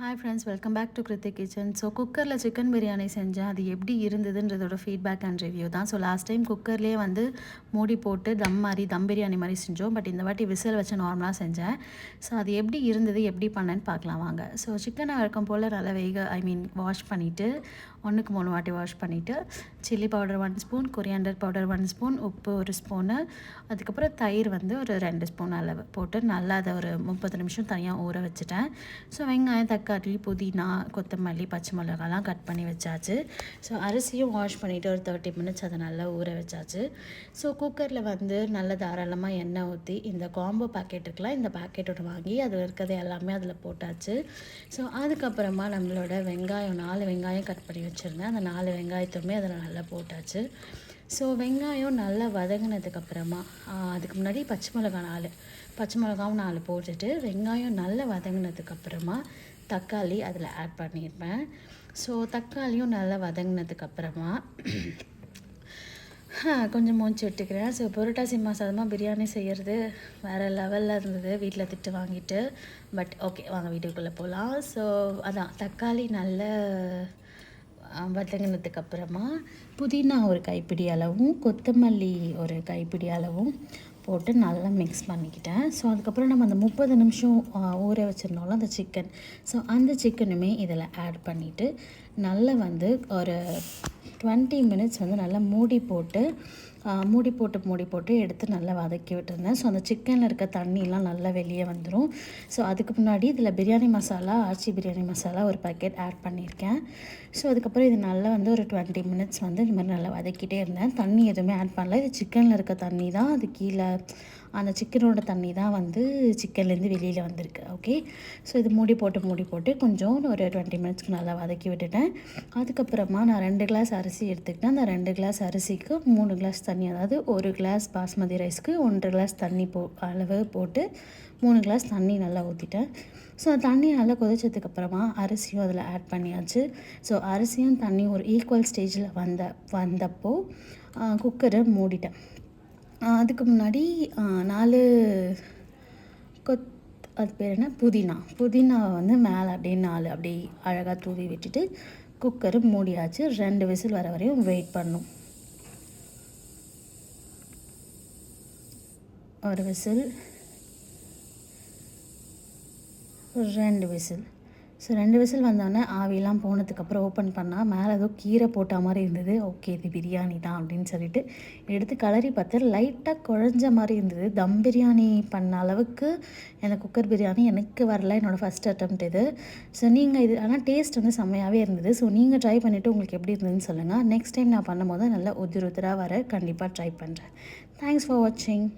Hi friends, welcome back to Kiruthik kitchen. So குக்கரில் chicken biryani செஞ்சேன். அது எப்படி இருந்ததுன்றதோட ஃபீட்பேக் அண்ட் ரிவ்யூ தான். ஸோ லாஸ்ட் டைம் குக்கர்லேயே வந்து மூடி போட்டு தம் பிரியாணி மாதிரி செஞ்சோம். பட் இந்த வாட்டி விசில் வச்சு நார்மலாக செஞ்சேன். ஸோ அது எப்படி இருந்தது, எப்படி பண்ணேன்னு பார்க்கலாம் வாங்க. ஸோ சிக்கனை வழக்கம் போல் நல்லா வாஷ் பண்ணிவிட்டு 1-3 வாட்டி வாஷ் பண்ணிவிட்டு chilli powder 1 spoon, coriander powder 1 spoon, உப்பு 1 ஸ்பூனு, அதுக்கப்புறம் தயிர் வந்து ஒரு 2 ஸ்பூன் அளவு போட்டு நல்லா அதை ஒரு 30 நிமிஷம் தனியாக ஊற வச்சுட்டேன். ஸோ வெங்காயம், தக்காளி, புதினா, கொத்தமல்லி, பச்சை மிளகாலாம் கட் பண்ணி வச்சாச்சு. ஸோ அரிசியும் வாஷ் பண்ணிவிட்டு ஒரு 30 மினிட்ஸ் அதை நல்லா ஊற வச்சாச்சு. ஸோ குக்கரில் வந்து நல்ல தாராளமாக எண்ணெய் ஊற்றி இந்த காம்போ பேக்கெட் இருக்குல்ல, இந்த பேக்கெட்டோட வாங்கி அதில் இருக்கிறது எல்லாமே அதில் போட்டாச்சு. ஸோ அதுக்கப்புறமா நம்மளோட வெங்காயம் 4 வெங்காயம் கட் பண்ணி வச்சுருந்தேன். அந்த 4 வெங்காயத்துமே அதில் நல்லா போட்டாச்சு. ஸோ வெங்காயம் நல்லா வதங்கினதுக்கப்புறமா அதுக்கு முன்னாடி பச்சை மிளகாவும் 4 போட்டுட்டு வெங்காயம் நல்லா வதங்கினதுக்கப்புறமா தக்காளி அதில் ஆட் பண்ணியிருப்பேன். ஸோ தக்காளியும் நல்லா வதங்கினதுக்கப்புறமா கொஞ்சம் மூச்சு விட்டுக்கிறேன். ஸோ புரட்டாசி மாதமாக பிரியாணி செய்கிறது வேறு லெவலில் இருந்தது. வீட்டில் திட்டு வாங்கிட்டு, பட் ஓகே வாங்க வீட்டுக்குள்ளே போகலாம். ஸோ அதான் தக்காளி நல்ல வதங்கினதுக்கப்புறமா புதினா ஒரு கைப்பிடி அளவும், கொத்தமல்லி ஒரு கைப்பிடி அளவும் போட்டு நல்லா மிக்ஸ் பண்ணிக்கிட்டேன். ஸோ அதுக்கப்புறம் நம்ம அந்த 30 நிமிஷம் ஊற வச்சுருந்தோம்ல அந்த சிக்கன், ஸோ அந்த சிக்கனுமே இதில் ஆட் பண்ணிவிட்டு நல்லா வந்து ஒரு 20 மினிட்ஸ் வந்து நல்லா மூடி போட்டு எடுத்து நல்லா வதக்கி விட்டுருந்தேன். ஸோ அந்த சிக்கனில் இருக்க தண்ணியெலாம் நல்லா வெளியே வந்துடும். ஸோ அதுக்கு முன்னாடி இதில் பிரியாணி மசாலா, ஆச்சி பிரியாணி மசாலா ஒரு பேக்கெட் ஆட் பண்ணியிருக்கேன். ஸோ அதுக்கப்புறம் இது நல்லா வந்து ஒரு 20 மினிட்ஸ் வந்து இது மாதிரி நல்லா வதக்கிட்டே இருந்தேன். தண்ணி எதுவுமே ஆட் பண்ணல. இது சிக்கனில் இருக்க தண்ணி தான், அது கீழே அந்த சிக்கனோட தண்ணி தான் வந்து சிக்கன்லேருந்து வெளியில் வந்திருக்கு. ஓகே, ஸோ இது மூடி போட்டு கொஞ்சம் ஒரு 20 மினிட்ஸ்க்கு நல்லா வதக்கி விட்டுட்டேன். அதுக்கப்புறமா நான் 2 கிளாஸ் அரிசி எடுத்துக்கிட்டேன். அந்த 2 கிளாஸ் அரிசிக்கு 3 கிளாஸ் தண்ணி, அதாவது 1 கிளாஸ் பாஸ்மதி ரைஸ்க்கு 1.5 கிளாஸ் தண்ணி அளவு போட்டு 3 கிளாஸ் தண்ணி நல்லா ஊற்றிட்டேன். ஸோ தண்ணி நல்லா கொதிச்சதுக்கப்புறமா அரிசியும் அதில் ஆட் பண்ணியாச்சு. ஸோ அரிசியும் தண்ணியும் ஒரு ஈக்குவல் ஸ்டேஜில் வந்தப்போ குக்கரை மூடிட்டேன். அதுக்கு முன்னாடி 4 அது பேர் என்ன, புதினாவை வந்து மேலே அப்படியே 4 அப்படியே அழகாக தூவி விட்டுட்டு குக்கரு மூடியாச்சு. 2 விசில் வர வரையும் வெயிட் பண்ணும். ஒரு விசில், 2 விசில். ஸோ 2 விசில் வந்தோடனே ஆவியெல்லாம் போனதுக்கப்புறம் ஓப்பன் பண்ணால் மேலே ஏதோ கீரை போட்ட மாதிரி இருந்தது. ஓகே, இது பிரியாணி தான் அப்படின்னு சொல்லிட்டு எடுத்து கலரி பார்த்து லைட்டாக குழஞ்ச மாதிரி இருந்தது. தம் பிரியாணி பண்ண அளவுக்கு எனக்கு குக்கர் பிரியாணி எனக்கு வரல. என்னோடய ஃபஸ்ட் அட்டெம்ப்ட் இது. ஸோ நீங்கள் இது ஆனால் டேஸ்ட் வந்து செம்மையாகவே இருந்தது. ஸோ நீங்கள் ட்ரை பண்ணிவிட்டு உங்களுக்கு எப்படி இருந்ததுன்னு சொல்லுங்கள். நெக்ஸ்ட் டைம் நான் பண்ணும்போது நல்லா உதிராக வர கண்டிப்பாக ட்ரை பண்ணுறேன். தேங்க்ஸ் ஃபார் வாட்சிங்.